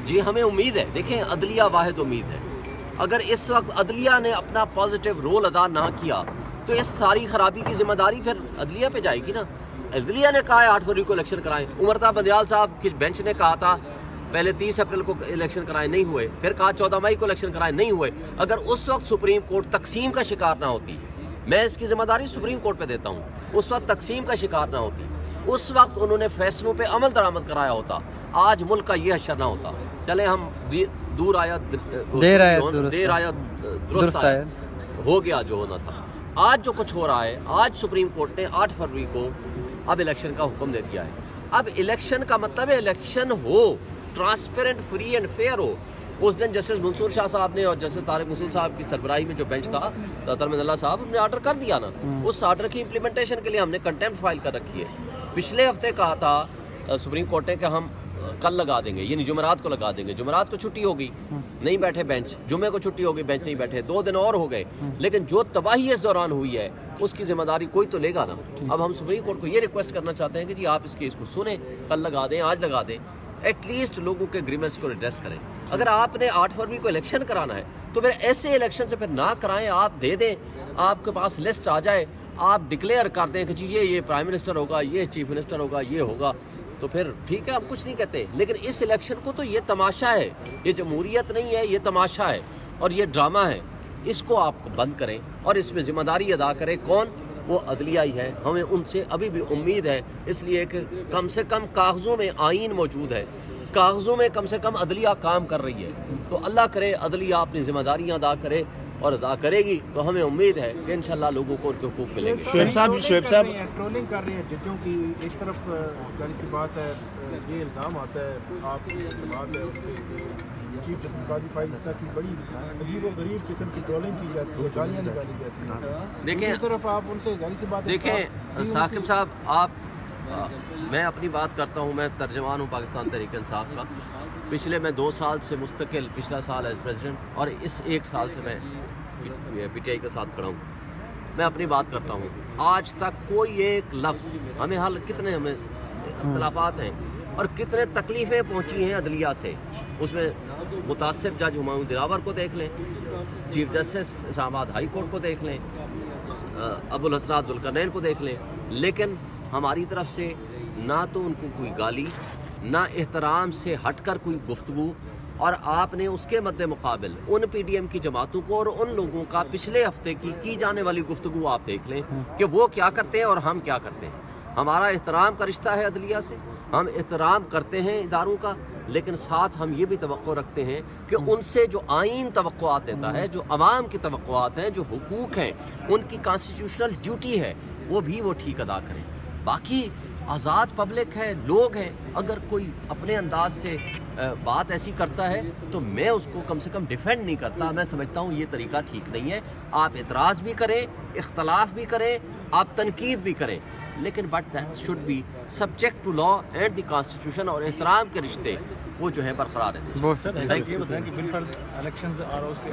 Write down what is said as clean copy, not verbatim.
جی ہمیں امید ہے، دیکھیں عدلیہ واحد امید ہے. اگر اس وقت عدلیہ نے اپنا پازیٹیو رول ادا نہ کیا تو اس ساری خرابی کی ذمہ داری پھر عدلیہ پہ جائے گی نا. عدلیہ نے کہا ہے 8 فروری کو الیکشن کرائیں. عمرتا بندیال صاحب کی بینچ نے کہا تھا پہلے 30 اپریل کو الیکشن کرائیں، نہیں ہوئے. پھر کہا 14 مئی کو الیکشن کرائیں، نہیں ہوئے. اگر اس وقت سپریم کورٹ تقسیم کا شکار نہ ہوتی، میں اس کی ذمہ داری سپریم کورٹ پہ دیتا ہوں، اس وقت تقسیم کا شکار نہ ہوتی، اس وقت انہوں نے فیصلوں پہ عمل درآمد کرایا ہوتا، آج ملک کا یہ حشر نہ ہوتا. چلے ہم دیر آیا درست آیا، ہو گیا جو ہونا تھا. آج جو کچھ ہو رہا ہے، آج سپریم کورٹ نے 8 فروری کو اب الیکشن کا حکم دے دیا ہے. اب الیکشن کا مطلب ہے الیکشن ہو، ٹرانسپیرنٹ، فری اینڈ فیئر ہو. اس دن جسٹس منصور شاہ صاحب نے اور جسٹس طارق مسعود صاحب کی سربراہی میں جو بینچ تھا، ترمد اللہ صاحب نے آرڈر کر دیا نا. اس آرڈر کی امپلیمنٹیشن کے لیے ہم نے کنٹیمپٹ فائل کر رکھی ہے. پچھلے ہفتے کہا تھا سپریم کورٹ نے کہ ہم کل لگا دیں گے، یعنی جمعرات کو لگا دیں گے. جمعرات کو چھٹی ہوگی، نہیں بیٹھے بینچ. جمعے کو چھٹی ہوگی، بینچ نہیں بیٹھے. 2 دن اور ہو گئے. لیکن جو تباہی اس دوران ہوئی ہے اس کی ذمہ داری کوئی تو لے گا نا. اب ہم سپریم کورٹ کو یہ ریکویسٹ کرنا چاہتے ہیں کہ جی آپ اس کیس کو سنیں، کل لگا دیں، آج لگا دیں، ایٹ لیسٹ لوگوں کے ایگریمنٹس کو ریڈریس کریں. اگر آپ نے 8 فروری کو الیکشن کرانا ہے تو پھر ایسے الیکشن سے پھر نہ کرائیں. آپ دے دیں، آپ کے پاس لسٹ آ جائے، آپ ڈکلیئر کر دیں کہ جی یہ پرائم منسٹر ہوگا، یہ چیف منسٹر ہوگا، یہ ہوگا، تو پھر ٹھیک ہے، ہم کچھ نہیں کہتے. لیکن اس الیکشن کو تو یہ تماشا ہے، یہ جمہوریت نہیں ہے، یہ تماشا ہے اور یہ ڈرامہ ہے. اس کو آپ بند کریں اور اس میں ذمہ داری ادا کریں. کون؟ وہ عدلیہ ہی ہے. ہمیں ان سے ابھی بھی امید ہے، اس لیے کہ کم سے کم کاغذوں میں آئین موجود ہے، کاغذوں میں کم سے کم عدلیہ کام کر رہی ہے. تو اللہ کرے عدلیہ اپنی ذمہ داریاں ادا کرے اور ادا کرے گی تو ہمیں امید ہے کہ انشاءاللہ لوگوں کو ان کے حقوق ملیں گے. شعیب صاحب ٹرولنگ کر رہے ہیں ججوں کی. ایک طرف ظاہر سی بات ہے یہ الزام آتا ہے آپ کی بات ہے چیف جسٹس قاضی فائز عیسیٰ کی بڑی عجیب و غریب قسم کی ٹرولنگ کی جاتی ہے، گالیاں نکالی جاتی ہیں. دیکھیں طرف آپ ان سے ظاہر سی بات ہے دیکھیں ثاقب صاحب، آپ میں اپنی بات کرتا ہوں، میں ترجمان ہوں پاکستان تحریک انصاف کا. پچھلے میں 2 سال سے مستقل، پچھلا سال ایز پریزیڈنٹ اور اس 1 سال سے میں پی ٹی آئی کے ساتھ کھڑا ہوں. میں اپنی بات کرتا ہوں، آج تک کوئی ایک لفظ ہمیں کتنے ہمیں اختلافات ہیں اور کتنے تکلیفیں پہنچی ہیں عدلیہ سے. اس میں متاثر جج ہمایوں دلاور کو دیکھ لیں، چیف جسٹس اسلام آباد ہائی کورٹ کو دیکھ لیں، ابو الحسنات ذوالقرنین کو دیکھ لیں. لیکن ہماری طرف سے نہ تو ان کو کوئی گالی، نہ احترام سے ہٹ کر کوئی گفتگو. اور آپ نے اس کے مد مقابل ان پی ڈی ایم کی جماعتوں کو اور ان لوگوں کا پچھلے ہفتے کی جانے والی گفتگو آپ دیکھ لیں کہ وہ کیا کرتے ہیں اور ہم کیا کرتے ہیں. ہمارا احترام کا رشتہ ہے عدلیہ سے، ہم احترام کرتے ہیں اداروں کا، لیکن ساتھ ہم یہ بھی توقع رکھتے ہیں کہ ان سے جو آئین توقعات دیتا ہے، جو عوام کی توقعات ہیں، جو حقوق ہیں، ان کی کانسٹیٹیوشنل ڈیوٹی ہے، وہ بھی وہ ٹھیک ادا کریں. باقی آزاد پبلک ہے، لوگ ہیں. اگر کوئی اپنے انداز سے بات ایسی کرتا ہے تو میں اس کو کم سے کم ڈیفینڈ نہیں کرتا. میں سمجھتا ہوں یہ طریقہ ٹھیک نہیں ہے. آپ اعتراض بھی کریں، اختلاف بھی کریں، آپ تنقید بھی کریں، لیکن but that should be subject to law and the constitution. اور احترام کے رشتے وہ جو ہیں برقرار ہیں. یہ بتائیں کہ بالفعل الیکشنز اور اس کے